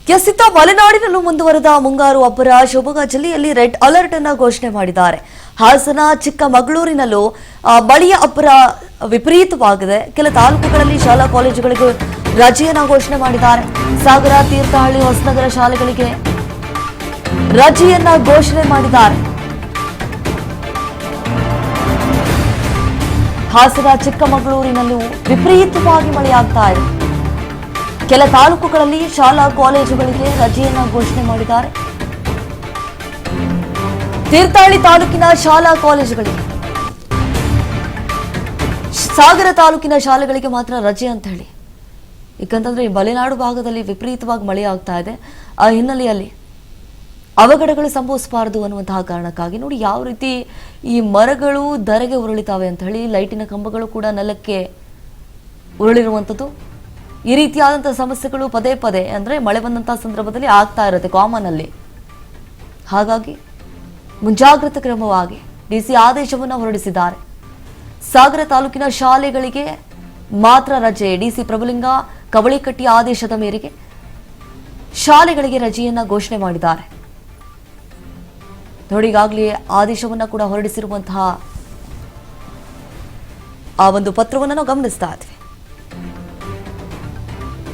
ಕೆಸಿತ ಮಲೆನಾಡಿನಲ್ಲೂ ಮುಂದುವರೆದ ಮುಂಗಾರು ಅಬ್ಬರ ಶಿವಮೊಗ್ಗ ಜಿಲ್ಲೆಯಲ್ಲಿ ರೆಡ್ ಅಲರ್ಟ್ ಅನ್ನು ಘೋಷಣೆ ಮಾಡಿದ್ದಾರೆ. ಹಾಸನ, ಚಿಕ್ಕಮಗಳೂರಿನಲ್ಲೂ ಮಳೆಯ ಅಬ್ಬರ ವಿಪರೀತವಾಗಿದೆ. ಕೆಲ ತಾಲೂಕುಗಳಲ್ಲಿ ಶಾಲಾ ಕಾಲೇಜುಗಳಿಗೆ ರಜೆಯನ್ನ ಘೋಷಣೆ ಮಾಡಿದ್ದಾರೆ. ಸಾಗರ, ತೀರ್ಥಹಳ್ಳಿ, ಹೊಸನಗರ ಶಾಲೆಗಳಿಗೆ ರಜೆಯನ್ನ ಘೋಷಣೆ ಮಾಡಿದ್ದಾರೆ. ಹಾಸನ, ಚಿಕ್ಕಮಗಳೂರಿನಲ್ಲೂ ವಿಪರೀತವಾಗಿ ಮಳೆಯಾಗ್ತಾ ಇದೆ. ಕೆಲ ತಾಲೂಕುಗಳಲ್ಲಿ ಶಾಲಾ ಕಾಲೇಜುಗಳಿಗೆ ರಜೆಯನ್ನ ಘೋಷಣೆ ಮಾಡಿದ್ದಾರೆ. ತೀರ್ಥಹಳ್ಳಿ ತಾಲೂಕಿನ ಶಾಲಾ ಕಾಲೇಜುಗಳಿಗೆ, ಸಾಗರ ತಾಲೂಕಿನ ಶಾಲೆಗಳಿಗೆ ಮಾತ್ರ ರಜೆ ಅಂತ ಹೇಳಿ. ಯಾಕಂತಂದ್ರೆ ಈ ಮಲೆನಾಡು ಭಾಗದಲ್ಲಿ ವಿಪರೀತವಾಗಿ ಮಳೆ ಆಗ್ತಾ ಇದೆ. ಆ ಹಿನ್ನೆಲೆಯಲ್ಲಿ ಅವಘಡಗಳು ಸಂಭವಿಸಬಾರದು ಅನ್ನುವಂತಹ ಕಾರಣಕ್ಕಾಗಿ ನೋಡಿ ಯಾವ ರೀತಿ ಈ ಮರಗಳು ಧರೆಗೆ ಉರುಳಿತಾವೆ ಅಂತ ಹೇಳಿ, ಲೈಟಿನ ಕಂಬಗಳು ಕೂಡ ನೆಲಕ್ಕೆ ಉರುಳಿರುವಂಥದ್ದು. ಈ ರೀತಿಯಾದಂತಹ ಸಮಸ್ಯೆಗಳು ಪದೇ ಪದೇ ಅಂದ್ರೆ ಮಳೆ ಬಂದಂತಹ ಸಂದರ್ಭದಲ್ಲಿ ಆಗ್ತಾ ಇರುತ್ತೆ ಕಾಮನ್ ಅಲ್ಲಿ. ಹಾಗಾಗಿ ಮುಂಜಾಗ್ರತಾ ಕ್ರಮವಾಗಿ ಡಿಸಿ ಆದೇಶವನ್ನು ಹೊರಡಿಸಿದ್ದಾರೆ. ಸಾಗರ ತಾಲೂಕಿನ ಶಾಲೆಗಳಿಗೆ ಮಾತ್ರ ರಜೆ. ಡಿಸಿ ಪ್ರಭುಲಿಂಗ ಕವಳಿಕಟ್ಟಿ ಆದೇಶದ ಮೇರೆಗೆ ಶಾಲೆಗಳಿಗೆ ರಜೆಯನ್ನ ಘೋಷಣೆ ಮಾಡಿದ್ದಾರೆ. ನೋಡಿ, ಈಗಾಗಲೇ ಆದೇಶವನ್ನ ಕೂಡ ಹೊರಡಿಸಿರುವಂತಹ ಆ ಒಂದು ಪತ್ರವನ್ನು ನಾವು ಗಮನಿಸ್ತಾ ಇದ್ವಿ.